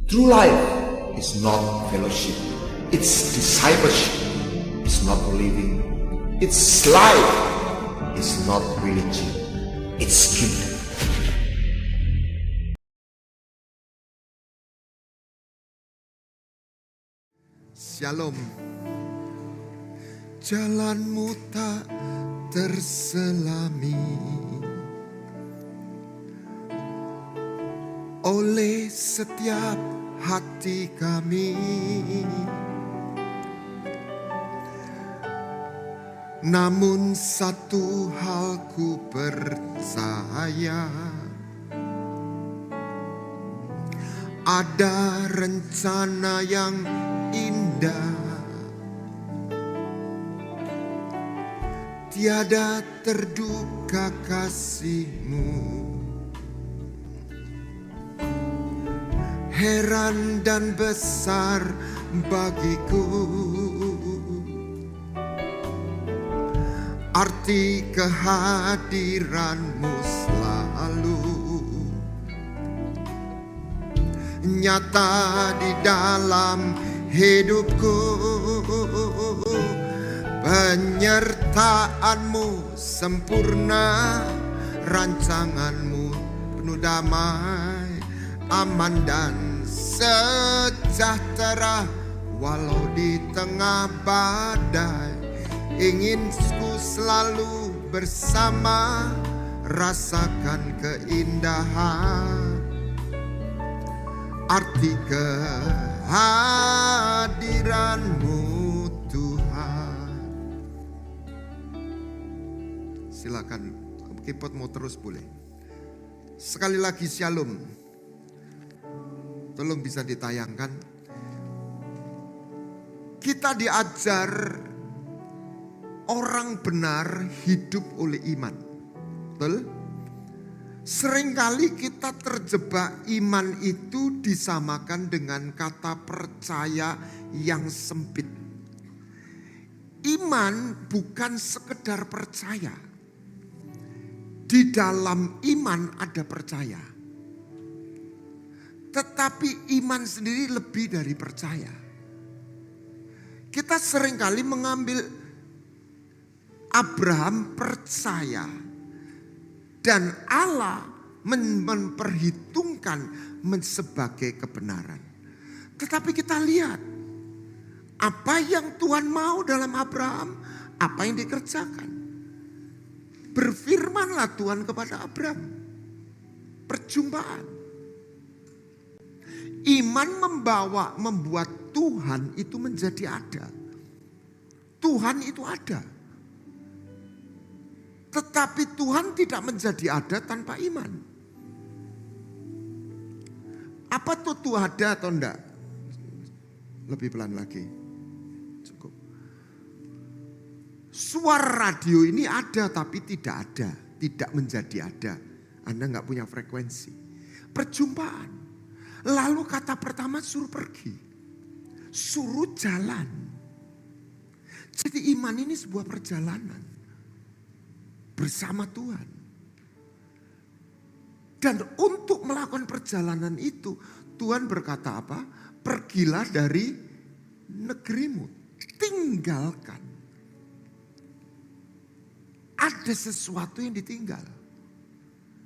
True life is not fellowship, it's discipleship. It's not living, it's life. It's not religion, it's kingdom. Shalom. Jalanmu tak terselami oleh setiap hati kami. Namun satu hal ku percaya, ada rencana yang indah, tiada terduga kasih-Mu. Heran dan besar bagiku arti kehadiran-Mu selalu nyata di dalam hidupku. Penyertaan-Mu sempurna, rancangan-Mu penuh damai, aman dan sejahtera. Walau di tengah badai, ingin ku selalu bersama, rasakan keindahan arti kehadiran-Mu Tuhan. Silakan keyboard mau terus boleh. Sekali lagi shalom. Tolong bisa ditayangkan. Kita diajar orang benar hidup oleh iman. Betul? Seringkali kita terjebak iman itu disamakan dengan kata percaya yang sempit. Iman bukan sekedar percaya. Di dalam iman ada percaya. Tetapi iman sendiri lebih dari percaya. Kita seringkali mengambil Abraham percaya dan Allah memperhitungkan sebagai kebenaran. Tetapi kita lihat apa yang Tuhan mau dalam Abraham, apa yang dikerjakan. Berfirmanlah Tuhan kepada Abraham. Perjumpaan. Iman membuat Tuhan itu menjadi ada. Tuhan itu ada. Tetapi Tuhan tidak menjadi ada tanpa iman. Apa tuh Tuhan ada atau enggak? Lebih pelan lagi. Cukup. Suara radio ini ada tapi tidak ada. Tidak menjadi ada. Anda enggak punya frekuensi. Perjumpaan. Lalu kata pertama suruh pergi. Suruh jalan. Jadi iman ini sebuah perjalanan. Bersama Tuhan. Dan untuk melakukan perjalanan itu, Tuhan berkata apa? Pergilah dari negerimu. Tinggalkan. Ada sesuatu yang ditinggal.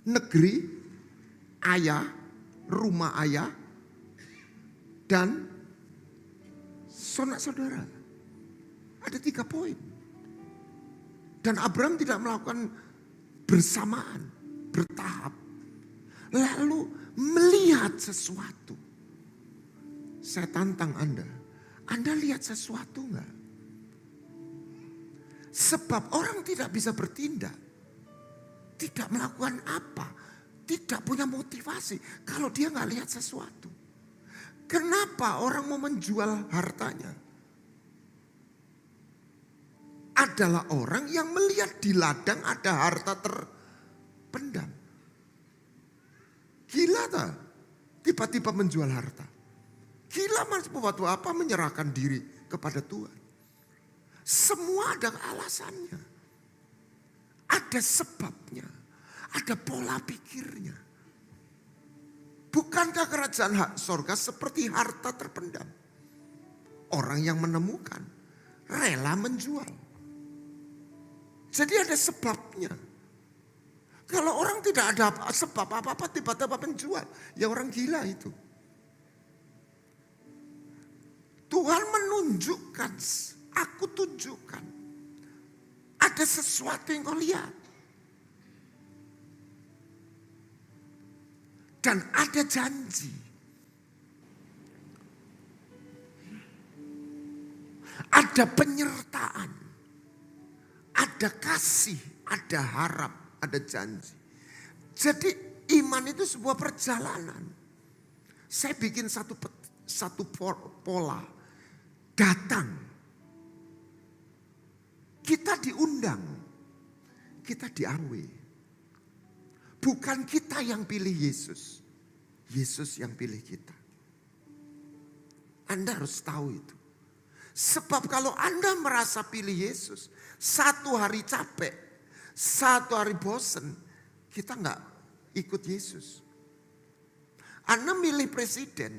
Negeri, ayah, rumah ayah, dan saudara. Ada 3 poin. Dan Abraham tidak melakukan bersamaan, bertahap. Lalu melihat sesuatu. Saya tantang Anda. Anda lihat sesuatu enggak? Sebab orang tidak bisa bertindak. Tidak melakukan apa. Tidak punya motivasi. Kalau dia enggak lihat sesuatu. Kenapa orang mau menjual hartanya? Adalah orang yang melihat di ladang ada harta terpendam. Gila tak? Tiba-tiba menjual harta. Gila mas, waktu apa menyerahkan diri kepada Tuhan. Semua ada alasannya. Ada sebabnya. Ada pola pikirnya. Bukankah kerajaan sorga seperti harta terpendam? Orang yang menemukan rela menjual. Jadi ada sebabnya. Kalau orang tidak ada sebab apa-apa tiba-tiba menjual, ya orang gila itu. Tuhan menunjukkan, aku tunjukkan. Ada sesuatu yang kau lihat. Dan ada janji. Ada penyertaan. Ada kasih, ada harap, ada janji. Jadi iman itu sebuah perjalanan. Saya bikin satu pola. Datang. Kita diundang. Kita diawe. Bukan kita yang pilih Yesus. Yesus yang pilih kita. Anda harus tahu itu. Sebab kalau Anda merasa pilih Yesus, satu hari capek, satu hari bosen, kita nggak ikut Yesus. Anda milih presiden.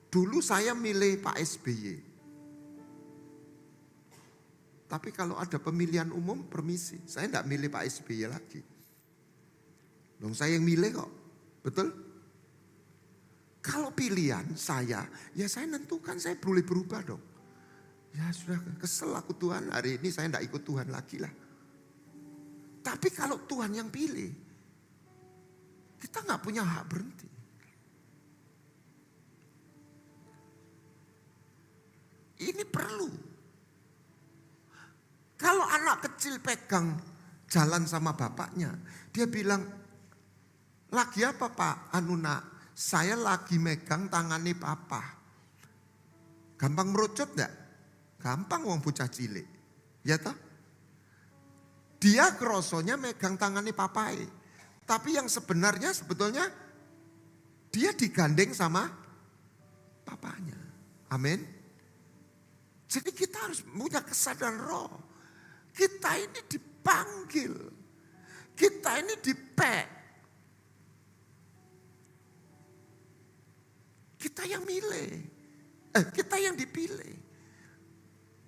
Dulu saya milih Pak SBY. Tapi kalau ada pemilihan umum, permisi. Saya enggak milih Pak SBY lagi. Dong saya yang milih kok. Betul? Kalau pilihan saya, ya saya nentukan, saya boleh berubah dong. Ya sudah, kesel aku Tuhan, hari ini saya enggak ikut Tuhan lagi lah. Tapi kalau Tuhan yang pilih, kita enggak punya hak berhenti. Ini perlu. Kalau anak kecil pegang jalan sama bapaknya, dia bilang, lagi apa Pak? Anu nak, saya lagi megang tangani papa. Gampang merucut enggak? Gampang wong bocah cilik. Ya toh? Dia kerosonya megang tangani papai. Tapi yang sebenarnya sebetulnya dia digandeng sama papanya. Amin. Jadi kita harus punya kesadaran roh. Kita ini dipanggil. Kita ini dipek. Kita yang milih. Kita yang dipilih.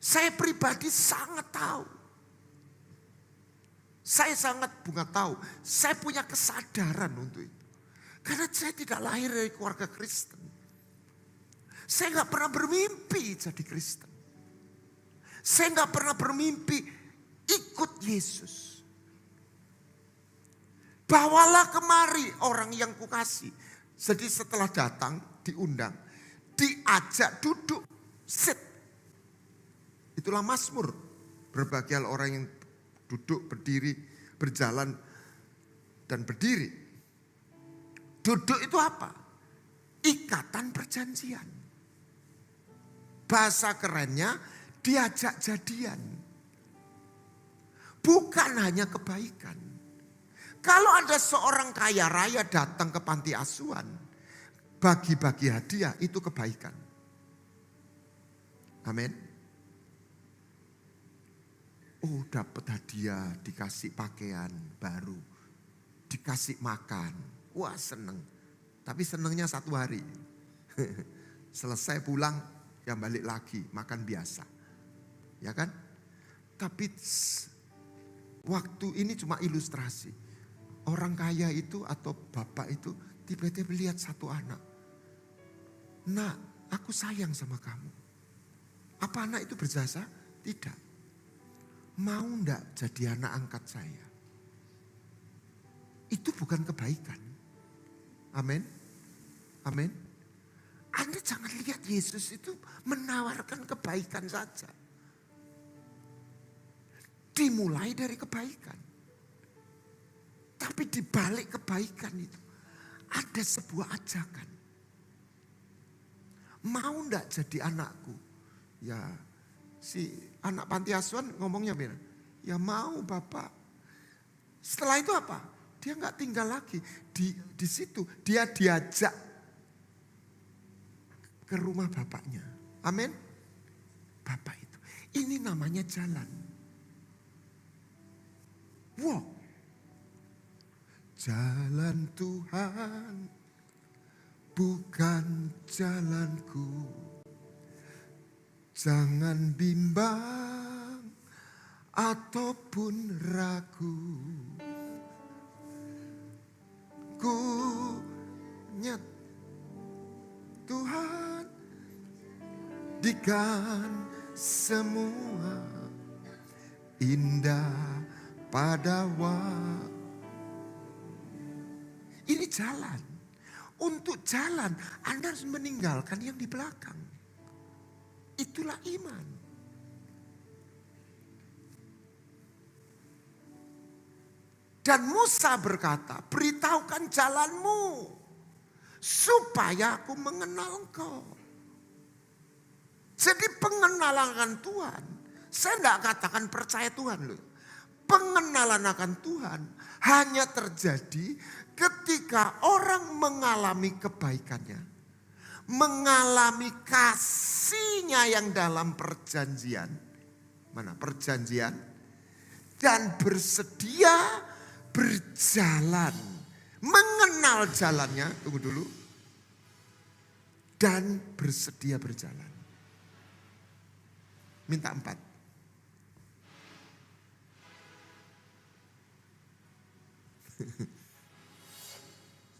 Saya pribadi sangat tahu. Saya sangat bukan tahu. Saya punya kesadaran untuk itu. Karena saya tidak lahir dari keluarga Kristen. Saya nggak pernah bermimpi jadi Kristen. Saya nggak pernah bermimpi ikut Yesus. Bawalah kemari orang yang kukasih. Jadi setelah datang, diundang, diajak duduk, sit. Itulah Mazmur. Berbagai orang yang duduk, berdiri, berjalan, dan berdiri. Duduk itu apa? Ikatan perjanjian. Bahasa kerennya, diajak jadian. Bukan hanya kebaikan. Kalau ada seorang kaya raya datang ke panti asuhan, bagi-bagi hadiah itu kebaikan. Amin. Oh, dapat hadiah, dikasih pakaian baru, dikasih makan. Wah, seneng. Tapi senengnya satu hari. Selesai pulang, ya balik lagi, makan biasa. Ya kan? Tapi waktu ini cuma ilustrasi. Orang kaya itu atau bapak itu tiba-tiba lihat satu anak. Nak, aku sayang sama kamu. Apa anak itu berjasa? Tidak. Mau enggak jadi anak angkat saya? Itu bukan kebaikan. Amin. Amin. Anda jangan lihat Yesus itu menawarkan kebaikan saja. Dimulai dari kebaikan. Tapi di balik kebaikan itu ada sebuah ajakan. Mau enggak jadi anakku? Ya, si anak panti asuhan ngomongnya benar. Ya mau Bapak. Setelah itu apa? Dia enggak tinggal lagi di situ. Dia diajak ke rumah bapaknya. Amin. Bapak itu. Ini namanya jalan. Wow. Jalan Tuhan bukan jalanku. Jangan bimbang ataupun ragu. Ku nyat Tuhan dikan semua indah pada waktu. Ini jalan. Untuk jalan Anda harus meninggalkan yang di belakang. Itulah iman. Dan Musa berkata, beritahukan jalanmu supaya aku mengenal engkau. Jadi pengenalan akan Tuhan, saya tidak katakan percaya Tuhan loh. Pengenalan akan Tuhan hanya terjadi ketika orang mengalami kebaikannya. Mengalami kasihnya yang dalam perjanjian. Mana perjanjian? Dan bersedia berjalan. Mengenal jalannya, tunggu dulu. Dan bersedia berjalan. Minta 4.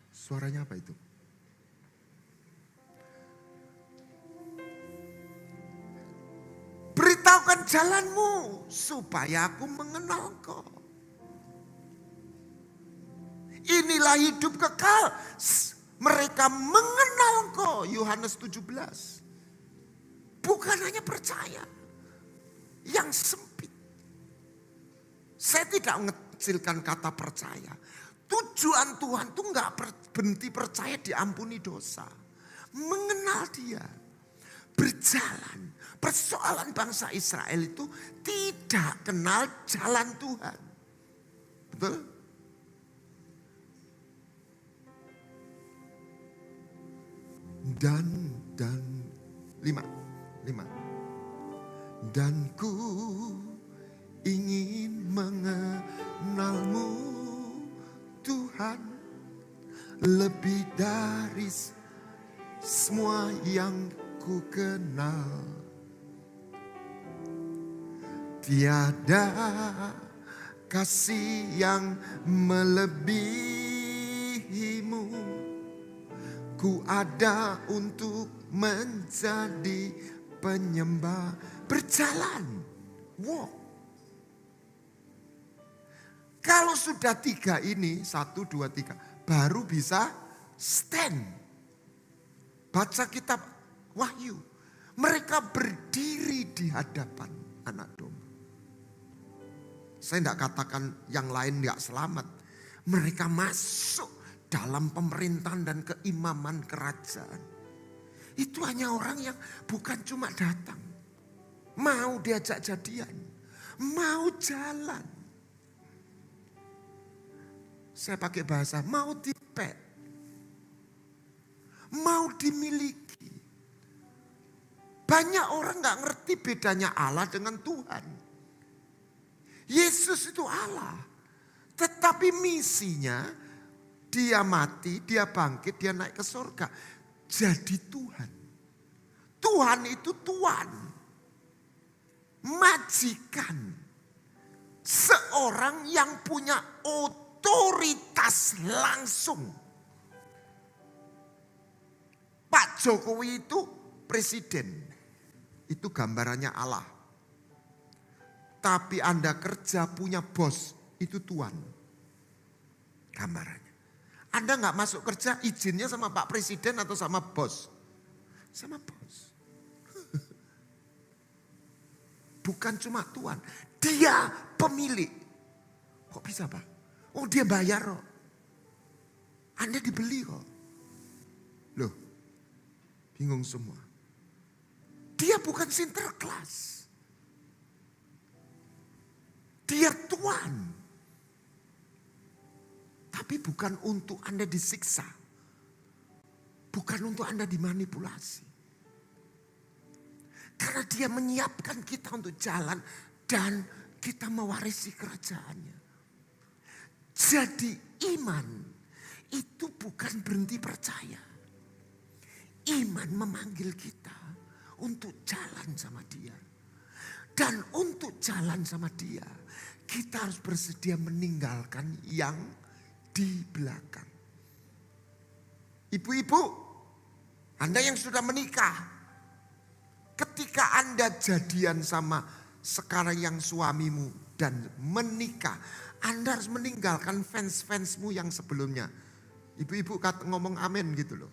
Suaranya apa itu? Beritahukan jalanmu supaya aku mengenal engkau. Inilah hidup kekal. Mereka mengenal engkau. Yohanes 17. Bukan hanya percaya. Yang sempit. Saya tidak mengecilkan kata percaya. Tujuan Tuhan itu enggak berhenti percaya diampuni dosa. Mengenal dia. Berjalan. Persoalan bangsa Israel itu tidak kenal jalan Tuhan. Betul? Dan 5. Dan ku ingin mengenalmu Tuhan lebih dari semua yang ku kenal. Tiada kasih yang melebihimu. Ku ada untuk menjadi penyembah. Berjalan. Walk. Kalau sudah 3 ini, 1, 2, 3. Baru bisa stand. Baca kitab Wahyu. Mereka berdiri di hadapan anak domba. Saya tidak katakan yang lain tidak selamat. Mereka masuk dalam pemerintahan dan keimaman kerajaan. Itu hanya orang yang bukan cuma datang. Mau diajak jadian. Mau jalan. Saya pakai bahasa mau dipet. Mau dimiliki. Banyak orang gak ngerti bedanya Allah dengan Tuhan. Yesus itu Allah. Tetapi misinya dia mati, dia bangkit, dia naik ke surga. Jadi Tuhan. Tuhan itu Tuhan. Majikan. Seorang yang punya otoritas langsung. Pak Jokowi itu presiden. Itu gambarannya Allah. Tapi Anda kerja punya bos. Itu Tuhan. Gambarannya. Anda gak masuk kerja izinnya sama Pak Presiden atau sama bos? Sama bos. Bukan cuma Tuhan. Dia pemilik. Kok bisa Pak? Oh dia bayar kok. Anda dibeli kok. Loh. Bingung semua. Dia bukan sinterklas. Dia Tuhan. Tapi bukan untuk Anda disiksa. Bukan untuk Anda dimanipulasi. Karena dia menyiapkan kita untuk jalan dan kita mewarisi kerajaannya. Jadi iman itu bukan berhenti percaya. Iman memanggil kita untuk jalan sama dia. Dan untuk jalan sama dia, kita harus bersedia meninggalkan yang di belakang. Ibu-ibu, Anda yang sudah menikah, ketika Anda jadian sama sekarang yang suamimu dan menikah, Anda harus meninggalkan fans-fansmu yang sebelumnya. Ibu-ibu ngomong amin gitu loh.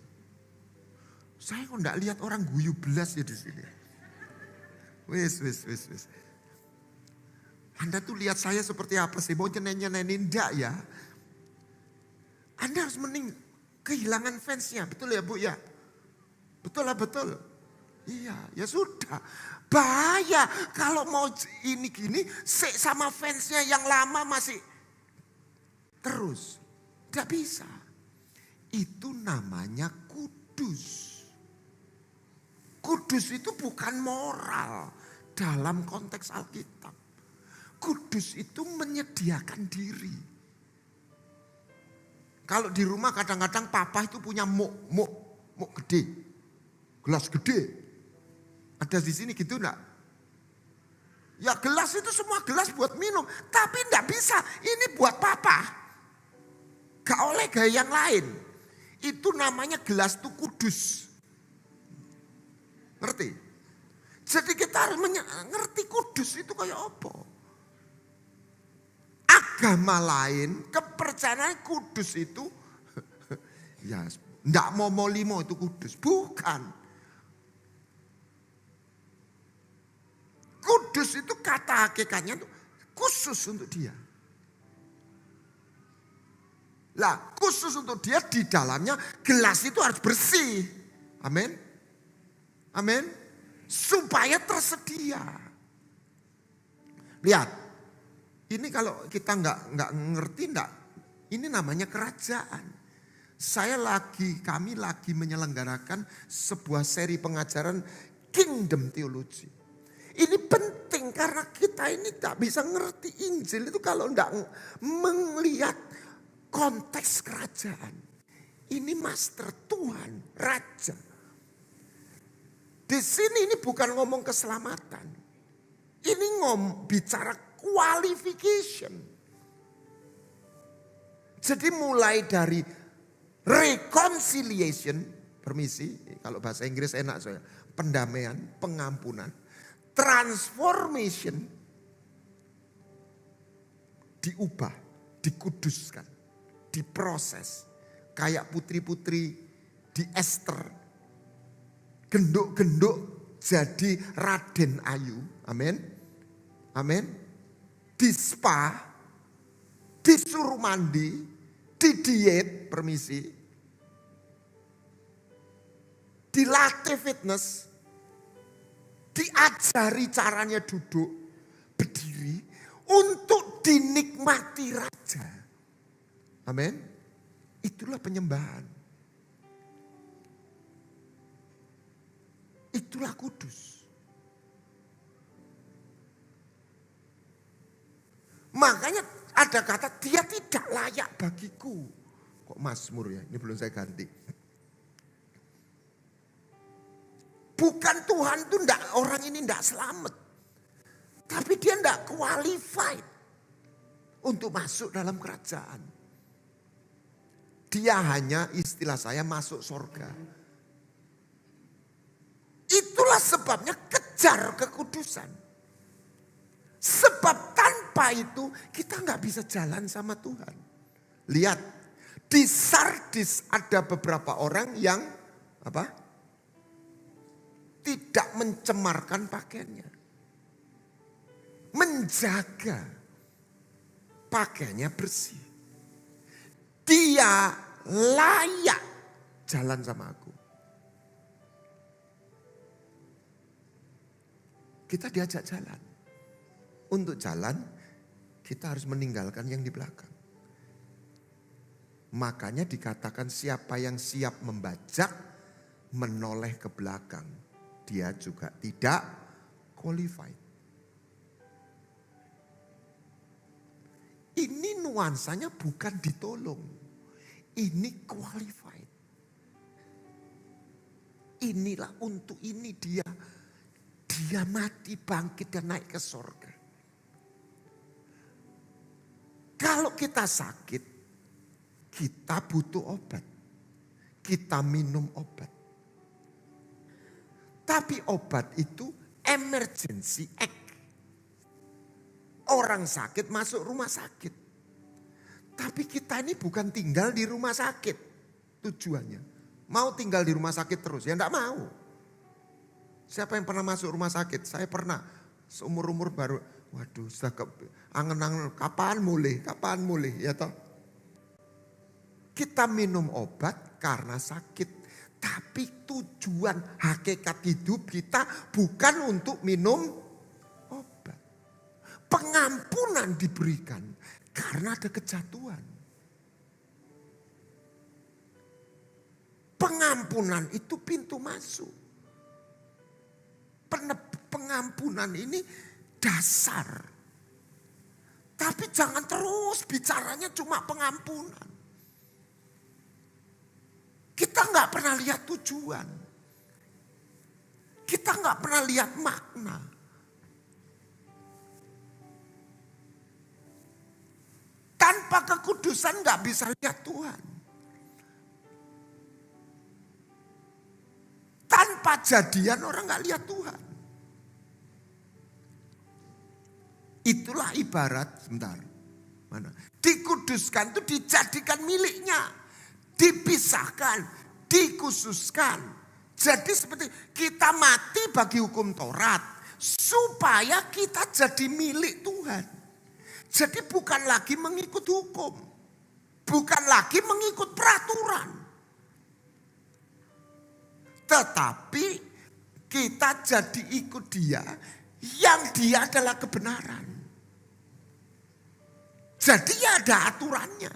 Saya kok enggak lihat orang guyu belas ya di sini. Wis. Anda tuh lihat saya seperti apa sih? Mau nyeneni enggak ya? Anda harus kehilangan fansnya. Betul ya Bu ya? Betul lah betul. Iya ya sudah. Bahaya kalau mau ini gini sama fansnya yang lama masih terus. Tidak bisa. Itu namanya kudus. Kudus itu bukan moral dalam konteks Alkitab. Kudus itu menyediakan diri. Kalau di rumah kadang-kadang papa itu punya muk gede. Gelas gede. Ada di sini gitu enggak? Ya gelas itu semua gelas buat minum. Tapi enggak bisa. Ini buat papa. Gak oleh gaya yang lain. Itu namanya gelas itu kudus. Ngerti? Jadi kita harus ngerti kudus itu kayak apa. Agama lain, kepercayaan kudus itu, ya enggak mau limo itu kudus. Bukan. Kudus itu kata hakikatnya itu khusus untuk dia. Lah khusus untuk dia di dalamnya gelas itu harus bersih. Amin. Amin. Supaya tersedia. Lihat. Ini kalau kita nggak ngerti ini namanya kerajaan. Kami lagi menyelenggarakan sebuah seri pengajaran Kingdom Theology. Ini penting karena kita ini tak bisa ngerti Injil itu kalau nggak melihat konteks kerajaan. Ini master Tuhan, Raja. Di sini ini bukan ngomong keselamatan. Ini bicara qualification. Jadi mulai dari reconciliation, permisi, kalau bahasa Inggris enak saya, pendamaian, pengampunan, transformation, diubah, dikuduskan, diproses. Kayak putri-putri di Esther. Genduk-genduk jadi Raden Ayu. Amin. Amin. Di spa, disuruh mandi, didiet, permisi. Dilatih fitness, diajari caranya duduk, berdiri, untuk dinikmati raja. Amin. Itulah penyembahan. Itulah kudus. Makanya ada kata dia tidak layak bagiku. Kok Mazmur ya? Ini belum saya ganti. Bukan Tuhan tuh orang ini enggak selamat. Tapi dia enggak qualified untuk masuk dalam kerajaan. Dia hanya istilah saya masuk surga. Itulah sebabnya kejar kekudusan. Sebab tanpa itu kita nggak bisa jalan sama Tuhan. Lihat, di Sardis ada beberapa orang yang apa? Tidak mencemarkan pakaiannya. Menjaga pakaiannya bersih. Dia layak jalan sama aku. Kita diajak jalan. Untuk jalan, kita harus meninggalkan yang di belakang. Makanya dikatakan siapa yang siap membajak, menoleh ke belakang. Dia juga tidak qualified. Ini nuansanya bukan ditolong. Ini qualified. Inilah untuk ini dia mati, bangkit dan naik ke sorga. Kalau kita sakit, kita butuh obat. Kita minum obat. Tapi obat itu emergency act. Orang sakit masuk rumah sakit. Tapi kita ini bukan tinggal di rumah sakit tujuannya. Mau tinggal di rumah sakit terus? Ya enggak mau. Siapa yang pernah masuk rumah sakit? Saya pernah. Seumur-umur baru. Waduh, sudah angen-angen kapan mulai? Ya toh? Kita minum obat karena sakit. Tapi tujuan hakikat hidup kita bukan untuk minum obat. Pengampunan diberikan karena ada kejatuhan. Pengampunan itu pintu masuk. Pengampunan ini dasar. Tapi jangan terus bicaranya cuma pengampunan. Kita nggak pernah lihat tujuan. Kita nggak pernah lihat makna. Tanpa kekudusan nggak bisa lihat Tuhan. Tanpa jadian orang nggak lihat Tuhan. Itulah ibarat, sebentar. Mana? Dikuduskan itu dijadikan miliknya. Dipisahkan, dikhususkan. Jadi seperti kita mati bagi hukum Taurat. Supaya kita jadi milik Tuhan. Jadi bukan lagi mengikut hukum. Bukan lagi mengikut peraturan. Tetapi kita jadi ikut dia. Yang dia adalah kebenaran. Jadi ya ada aturannya.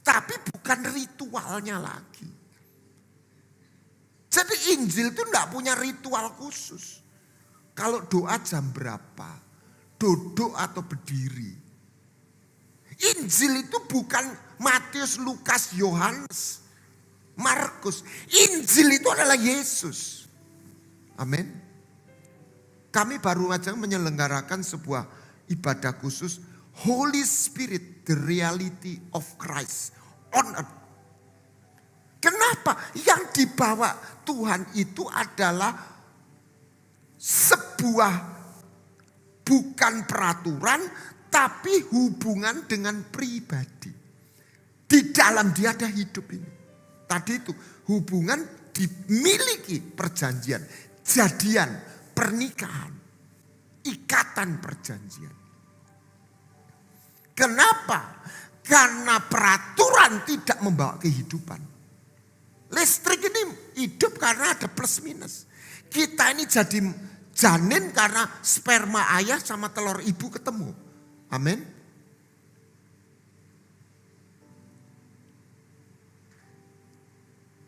Tapi bukan ritualnya lagi. Jadi Injil itu enggak punya ritual khusus. Kalau doa jam berapa? Duduk atau berdiri. Injil itu bukan Matius, Lukas, Yohanes, Markus. Injil itu adalah Yesus. Amin. Kami baru saja menyelenggarakan sebuah ibadah khusus. Holy Spirit, the reality of Christ on earth. Kenapa? Yang dibawa Tuhan itu adalah sebuah bukan peraturan, tapi hubungan dengan pribadi. Di dalam dia ada hidup ini. Tadi itu hubungan dimiliki perjanjian, jadian, pernikahan, ikatan perjanjian. Kenapa? Karena peraturan tidak membawa kehidupan. Listrik ini hidup karena ada plus minus. Kita ini jadi janin karena sperma ayah sama telur ibu ketemu. Amin.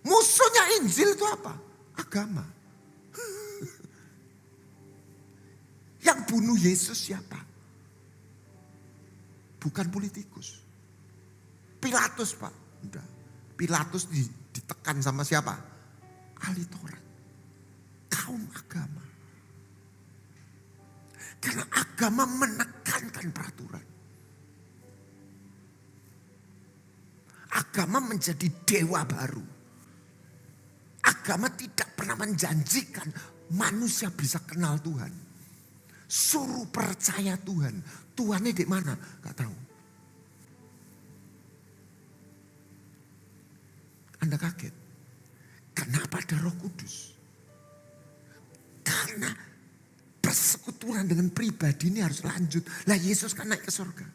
Musuhnya Injil itu apa? Agama. Yang bunuh Yesus siapa? Bukan politikus. Pilatus Pak. Udah. Pilatus ditekan sama siapa? Ahli Taurat. Kaum agama. Karena agama menekankan peraturan. Agama menjadi dewa baru. Agama tidak pernah menjanjikan manusia bisa kenal Tuhan. Suruh percaya Tuhan. Tuhannya di mana? Gak tahu. Anda kaget. Kenapa ada Roh Kudus? Karena persekutuan dengan pribadi ini harus lanjut. Lah Yesus kan naik ke surga.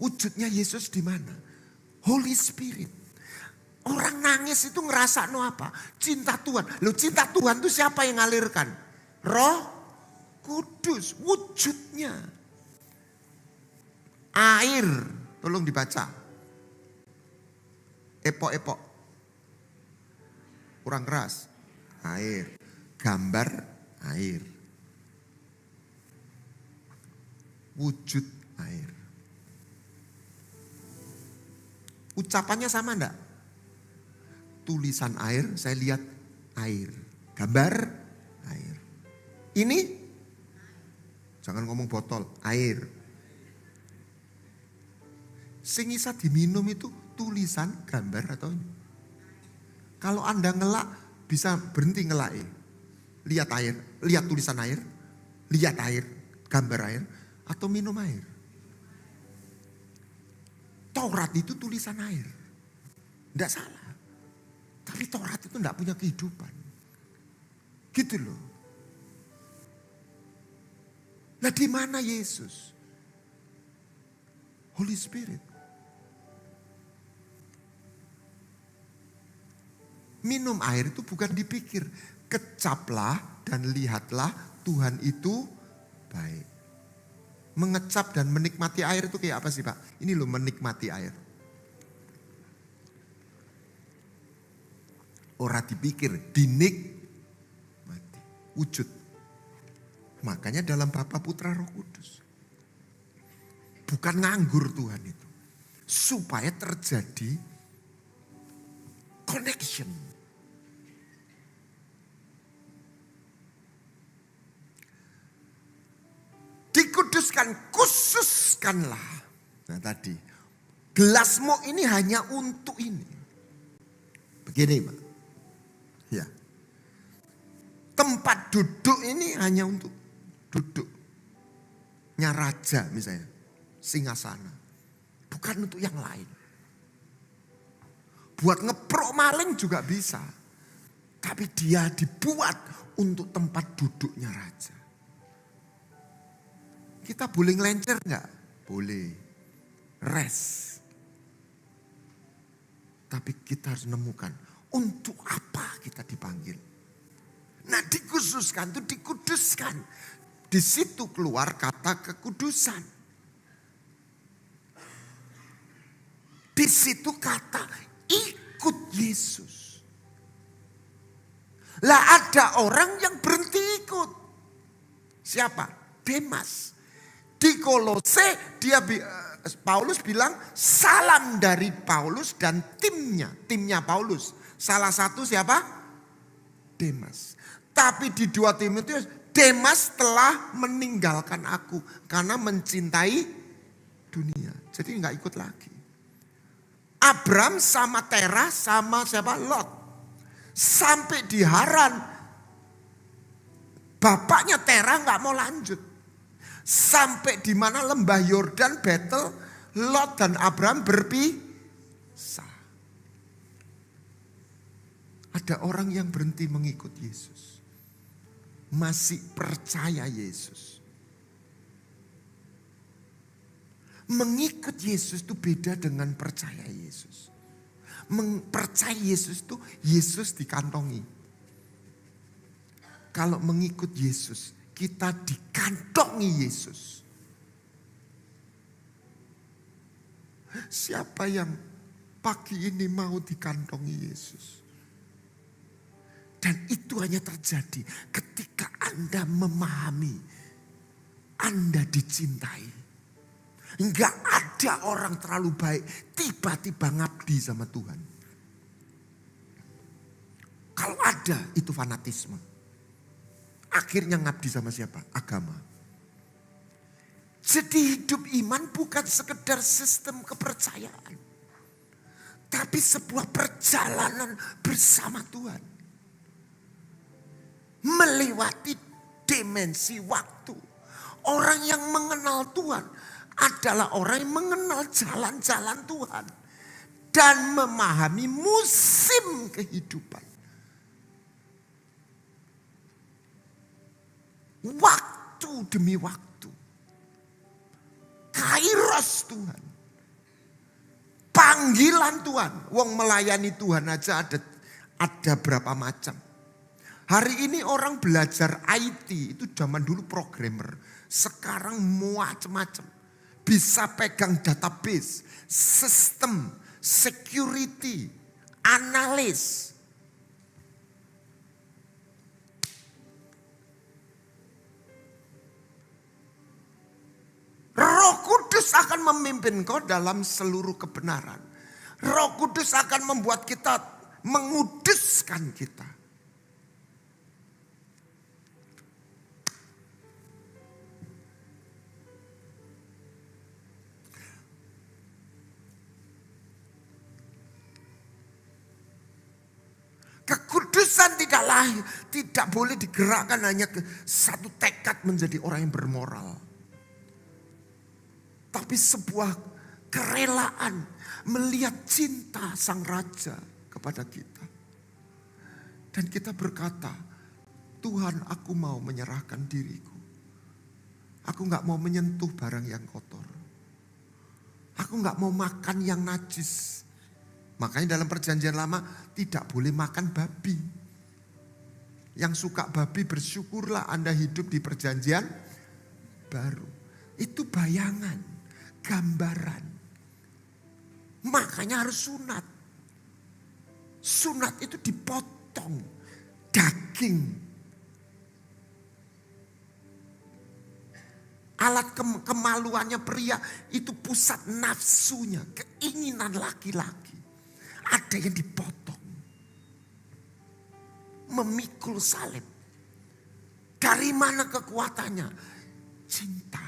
Wujudnya Yesus di mana? Holy Spirit. Orang nangis itu ngerasa no apa? Cinta Tuhan. Loh cinta Tuhan itu siapa yang ngalirkan? Roh Kudus. Wujudnya. Air. Tolong dibaca. Epok-epok. Kurang keras. Air. Gambar air. wujud air. Ucapannya sama enggak? Tulisan air, saya lihat air. Gambar air. Ini, jangan ngomong botol, air. Sing isa diminum itu tulisan, gambar atau ini? Kalau Anda ngelak, bisa berhenti ngelak. Lihat air, lihat tulisan air, lihat air, gambar air, atau minum air. Taurat itu tulisan air. Tidak salah. Tapi Taurat itu tidak punya kehidupan. Gitu loh. Nah, di mana Yesus? Holy Spirit. Minum air itu bukan dipikir. Kecaplah dan lihatlah Tuhan itu baik. Mengecap dan menikmati air itu kayak apa sih Pak? Ini loh menikmati air. Ora dipikir, dinikmati. Wujud. Makanya dalam Bapa, Putra, Roh Kudus. Bukan nganggur Tuhan itu. Supaya terjadi connection. Dikuduskan, khususkanlah. Nah tadi, gelasmu ini hanya untuk ini. Begini Pak. Ya. Tempat duduk ini hanya untuk duduknya raja misalnya. Singgasana. Bukan untuk yang lain. Buat ngeprok maling juga bisa. Tapi dia dibuat untuk tempat duduknya raja. Kita boleh ngelencer enggak? Boleh. Rest. Tapi kita harus menemukan untuk apa kita dipanggil. Nah dikhususkan itu dikuduskan. Di situ keluar kata kekudusan. Di situ kata ikut Yesus. Lah ada orang yang berhenti ikut. Siapa? Demas. Di Kolose Paulus bilang salam dari Paulus dan timnya Paulus. Salah satu siapa? Demas. Tapi di 2 Timotius, Demas telah meninggalkan aku karena mencintai dunia. Jadi nggak ikut lagi. Abram sama Terah sama siapa? Lot. Sampai di Haran, bapaknya Terah nggak mau lanjut. Sampai di mana lembah Yordan, Betel, Lot dan Abram berpisah. Ada orang yang berhenti mengikut Yesus. Masih percaya Yesus. Mengikut Yesus itu beda dengan percaya Yesus. Percaya Yesus itu Yesus dikantongi. Kalau mengikut Yesus, kita dikantongi Yesus. Siapa yang pagi ini mau dikantongi Yesus? Dan itu hanya terjadi ketika Anda memahami Anda dicintai. Enggak ada orang terlalu baik tiba-tiba ngabdi sama Tuhan. Kalau ada itu fanatisme. Akhirnya ngabdi sama siapa? Agama. Jadi hidup iman bukan sekedar sistem kepercayaan. Tapi sebuah perjalanan bersama Tuhan. Melewati dimensi waktu. Orang yang mengenal Tuhan adalah orang yang mengenal jalan-jalan Tuhan. Dan memahami musim kehidupan. Waktu demi waktu. Kairos Tuhan. Panggilan Tuhan. Wong melayani Tuhan aja ada berapa macam. Hari ini orang belajar IT itu zaman dulu programmer. Sekarang macam-macam. Bisa pegang database, sistem, security, analis. Kudus akan memimpin kau dalam seluruh kebenaran. Roh Kudus akan membuat kita, menguduskan kita. Kekudusan tidak boleh digerakkan hanya ke satu tekad menjadi orang yang bermoral. Tapi sebuah kerelaan melihat cinta Sang Raja kepada kita. Dan kita berkata, Tuhan, aku mau menyerahkan diriku. Aku gak mau menyentuh barang yang kotor. Aku gak mau makan yang najis. Makanya dalam perjanjian lama tidak boleh makan babi. Yang suka babi bersyukurlah Anda hidup di perjanjian baru. Itu bayangan, gambaran. Makanya harus sunat. Sunat itu dipotong daging. Alat kemaluannya pria itu pusat nafsunya, keinginan laki-laki. Ada yang dipotong. Memikul salib. Dari mana kekuatannya? Cinta.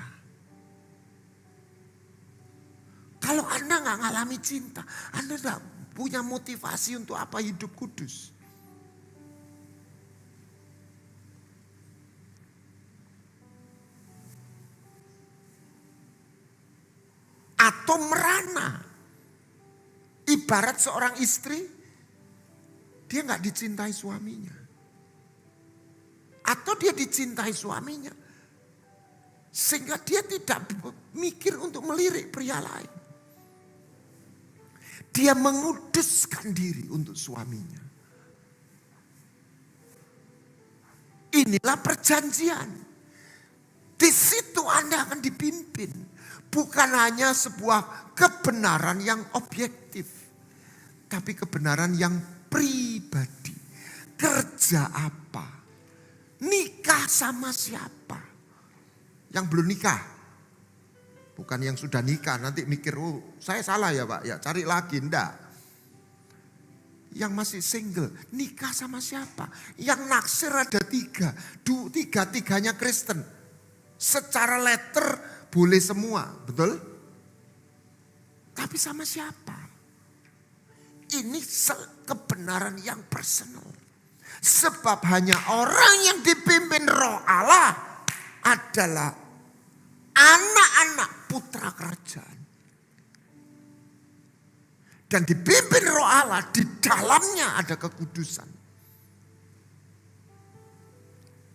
Kalau Anda gak ngalami cinta, Anda gak punya motivasi untuk apa hidup kudus. Atau merana. Ibarat seorang istri, dia gak dicintai suaminya. Atau dia dicintai suaminya. Sehingga dia tidak mikir untuk melirik pria lain. Dia menguduskan diri untuk suaminya. Inilah perjanjian. Di situ Anda akan dipimpin. Bukan hanya sebuah kebenaran yang objektif. Tapi kebenaran yang pribadi. Kerja apa? Nikah sama siapa? Yang belum nikah. Bukan yang sudah nikah, nanti mikir, oh saya salah ya Pak, ya cari lagi, enggak. Yang masih single, nikah sama siapa? Yang naksir ada 3, tiga-tiganya Kristen. Secara letter boleh semua, betul? Tapi sama siapa? Ini kebenaran yang personal. Sebab hanya orang yang dipimpin Roh Allah adalah anak-anak putra kerajaan. Dan dipimpin Roh Allah, di dalamnya ada kekudusan.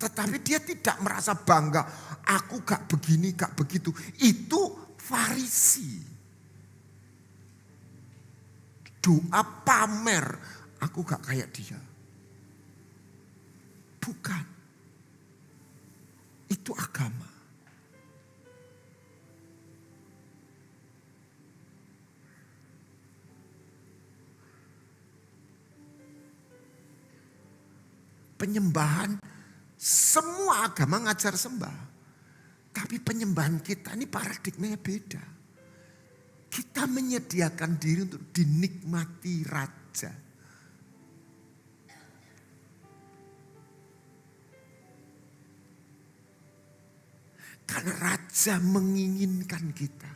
Tetapi dia tidak merasa bangga, aku gak begini, gak begitu. Itu Farisi. Doa pamer, aku gak kayak dia. Bukan. Itu agama. Penyembahan, semua agama ngajar sembah. Tapi penyembahan kita ini paradigmanya beda. Kita menyediakan diri untuk dinikmati Raja. Karena Raja menginginkan kita.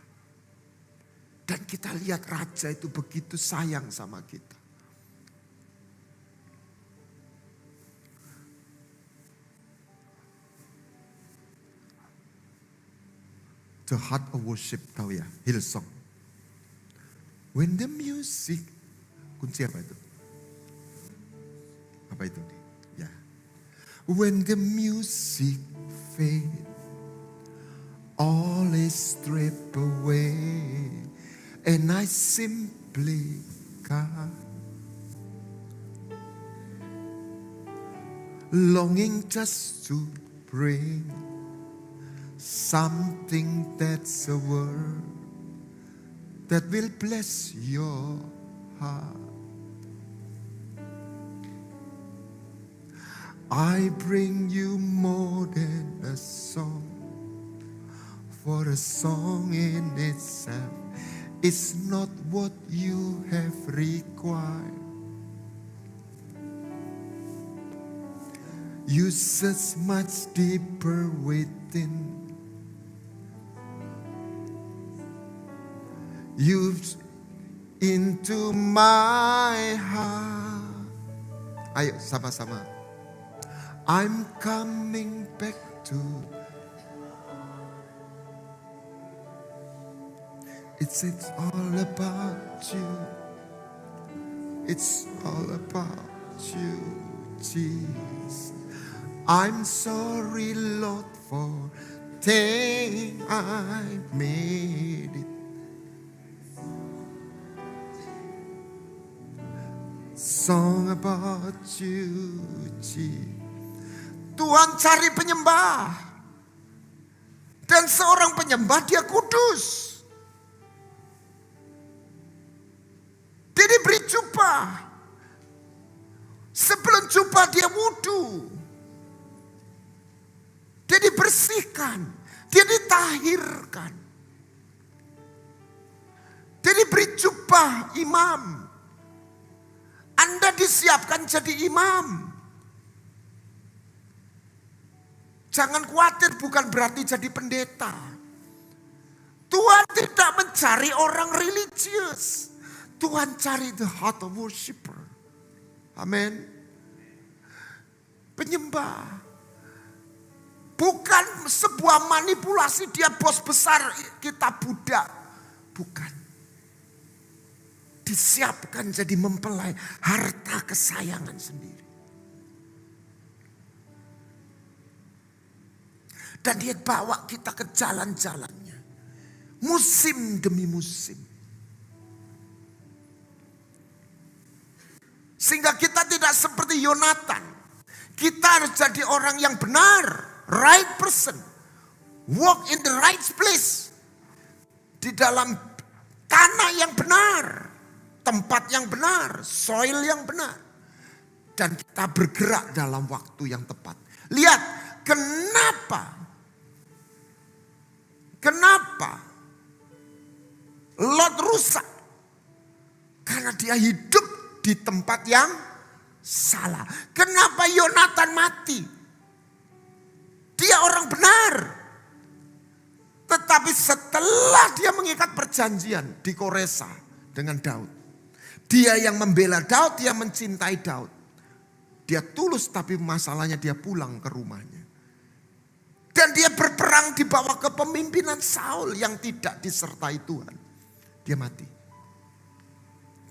Dan kita lihat Raja itu begitu sayang sama kita. The Heart of Worship, tahu ya, Hillsong. When the music, kunci apa itu? Apa itu? Ya. When the music fade, all is stripped away, and I simply come, longing just to bring something that's a word that will bless your heart. I bring you more than a song, for a song in itself is not what you have required. You search much deeper within. You've into my heart. Ayo sama-sama. I'm coming back to. It's all about you. It's all about you, Jesus. I'm sorry, Lord, for thing I made it. Song about you, Jesus. Tuhan cari penyembah. Dan seorang penyembah dia kudus. Dia diberi jubah. Sebelum jubah dia wudu. Dia dibersihkan. Dia ditahirkan. Dia diberi jubah imam. Anda disiapkan jadi imam. Jangan khawatir, bukan berarti jadi pendeta. Tuhan tidak mencari orang religius. Tuhan cari the heart of worshiper. Amin. Penyembah. Bukan sebuah manipulasi dia bos besar, kita budak. Bukan. Disiapkan jadi mempelai harta kesayangan sendiri. Dan dia bawa kita ke jalan-jalannya. Musim demi musim. Sehingga kita tidak seperti Yonatan. Kita harus jadi orang yang benar. Right person. Walk in the right place. Di dalam tanah yang benar. Tempat yang benar. Soil yang benar. Dan kita bergerak dalam waktu yang tepat. Lihat. Kenapa Lot rusak? Karena dia hidup di tempat yang salah. Kenapa Yonatan mati? Dia orang benar. Tetapi setelah dia mengikat perjanjian di Koresa dengan Daud. Dia yang membela Daud, dia mencintai Daud. Dia tulus tapi masalahnya dia pulang ke rumahnya. Dan dia berperang di bawah kepemimpinan Saul yang tidak disertai Tuhan. Dia mati.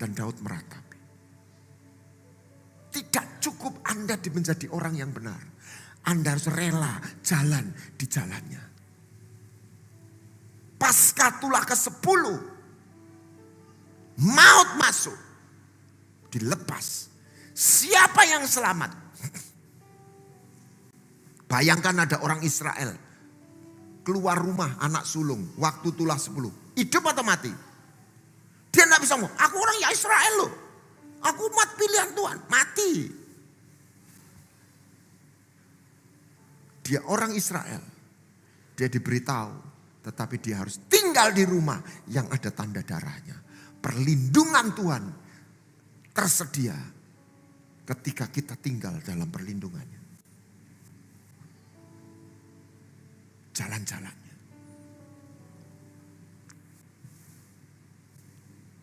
Dan Daud meratapi. Tidak cukup Anda menjadi orang yang benar. Anda harus rela jalan di jalannya. Pasca tulah ke-10. Maut masuk. Dilepas. Siapa yang selamat? Bayangkan ada orang Israel. Keluar rumah anak sulung. Waktu tulah 10. Hidup atau mati? Dia tidak bisa ngomong. Aku orang ya Israel loh. Aku umat pilihan Tuhan. Mati. Dia orang Israel. Dia diberitahu. Tetapi dia harus tinggal di rumah yang ada tanda darahnya. Perlindungan Tuhan tersedia ketika kita tinggal dalam perlindungannya. Jalan-jalannya.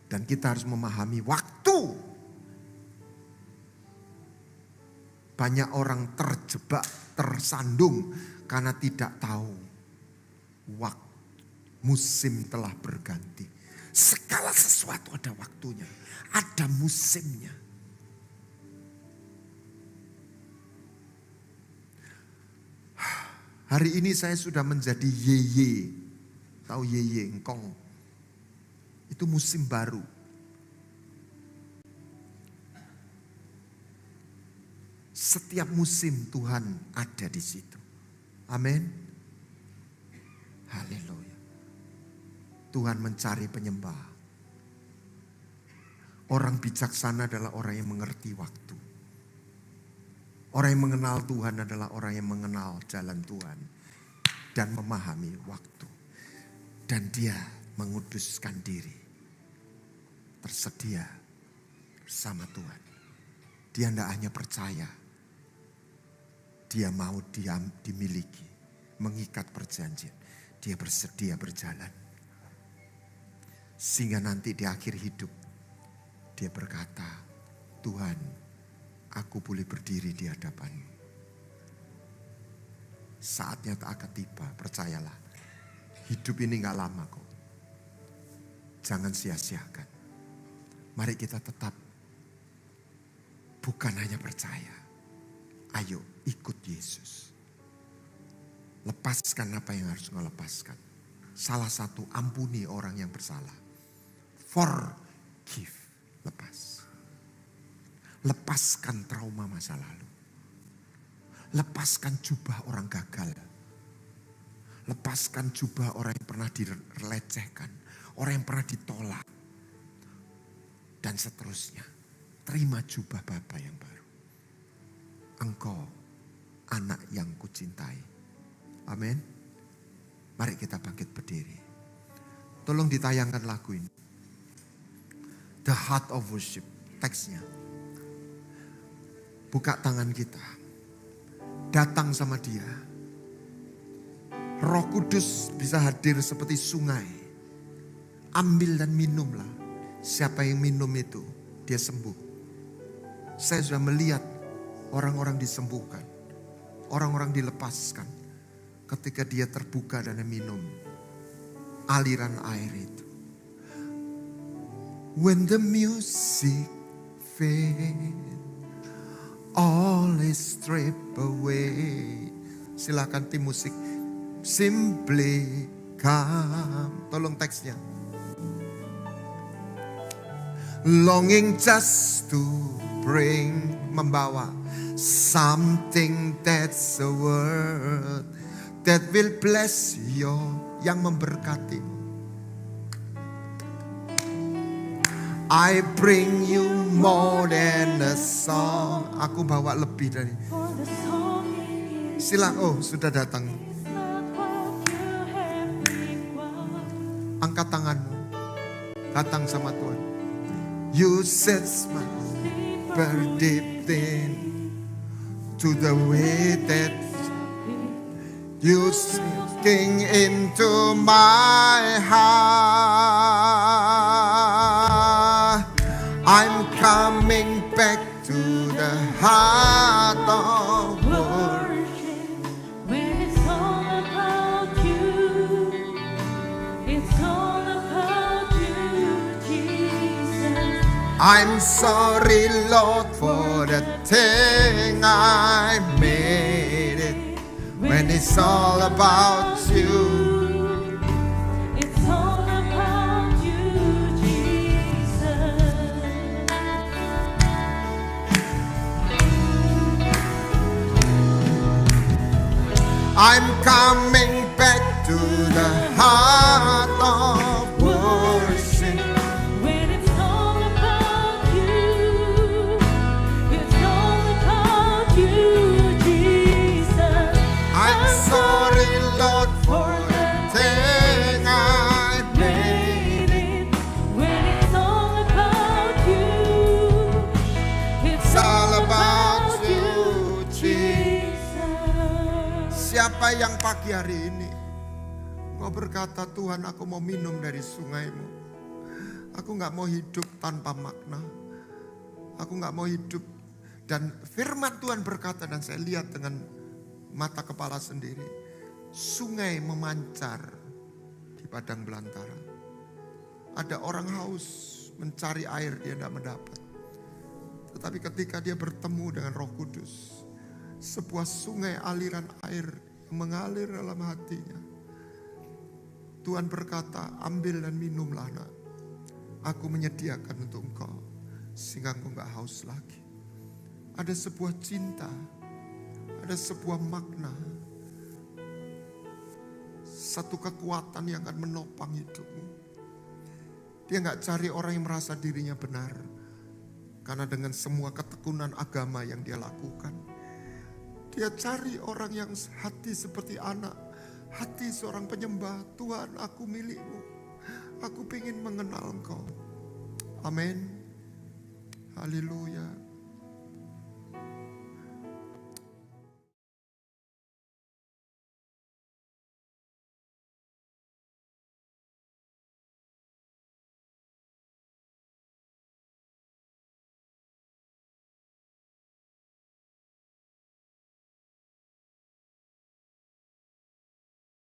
Dan kita harus memahami waktu. Banyak orang terjebak, tersandung karena tidak tahu waktu. Musim telah berganti. Segala sesuatu ada waktunya, ada musimnya. Hari ini saya sudah menjadi yeye. Tahu yeye, engkong. Itu musim baru. Setiap musim Tuhan ada di situ. Amin. Haleluya. Tuhan mencari penyembah. Orang bijaksana adalah orang yang mengerti waktu. Orang yang mengenal Tuhan adalah orang yang mengenal jalan Tuhan. Dan memahami waktu. Dan dia menguduskan diri. Tersedia sama Tuhan. Dia tidak hanya percaya. Dia mau dimiliki. Mengikat perjanjian. Dia bersedia berjalan. Sehingga nanti di akhir hidup. Dia berkata, Tuhan, aku boleh berdiri di hadapan-Mu. Saatnya tak akan tiba, percayalah. Hidup ini gak lama kok. Jangan sia-siakan. Mari kita tetap bukan hanya percaya. Ayo ikut Yesus. Lepaskan apa yang harus engkau lepaskan. Salah satu, ampuni orang yang bersalah. Forgive. Lepas. Lepaskan trauma masa lalu. Lepaskan jubah orang gagal. Lepaskan jubah orang yang pernah dilecehkan. Orang yang pernah ditolak. Dan seterusnya. Terima jubah Bapa yang baru. Engkau anak yang kucintai. Amin. Mari kita bangkit berdiri. Tolong ditayangkan lagu ini. The Heart of Worship. Teksnya. Buka tangan kita. Datang sama dia. Roh Kudus bisa hadir seperti sungai. Ambil dan minumlah. Siapa yang minum itu, dia sembuh. Saya sudah melihat orang-orang disembuhkan. Orang-orang dilepaskan. Ketika dia terbuka dan minum aliran air itu. When the music fades, all is stripped away. Silakan tim musik. Simply come. Tolong teksnya. Longing just to bring, membawa something that's a word that will bless you, yang memberkati. I bring you more than a song. Aku bawa lebih dari. Silakan, oh sudah datang. Angkat tanganmu. Datang sama Tuhan. You set my deep in to the way that you sinking into my heart. I'm coming back to the heart of worship. When it's all about you, it's all about you, Jesus. I'm sorry, Lord, for the thing I made it. When it's all about you. It's all about you, Jesus. I'm coming back to the heart of worship. When it's all about you, it's all about you, Jesus. I'm sorry, Lord, for the thing I made it. When it's all about you, it's all about you, Jesus. Siapa yang pagi hari ini mau berkata, Tuhan, aku mau minum dari sungai-Mu. Aku gak mau hidup tanpa makna. Aku gak mau hidup. Dan firman Tuhan berkata, dan saya lihat dengan mata kepala sendiri. Sungai memancar di padang belantara. Ada orang haus mencari air, dia tidak mendapat. Tetapi ketika dia bertemu dengan Roh Kudus, sebuah sungai aliran air yang mengalir dalam hatinya. Tuhan berkata, ambil dan minumlah nak. Aku menyediakan untuk engkau. Sehingga engkau gak haus lagi. Ada sebuah cinta. Ada sebuah makna. Satu kekuatan yang akan menopang hidupmu. Dia gak cari orang yang merasa dirinya benar. Karena dengan semua ketekunan agama yang dia lakukan. Dia cari orang yang hati seperti anak. Hati seorang penyembah, Tuhan aku milikmu. Aku ingin mengenal Engkau. Amin. Haleluya.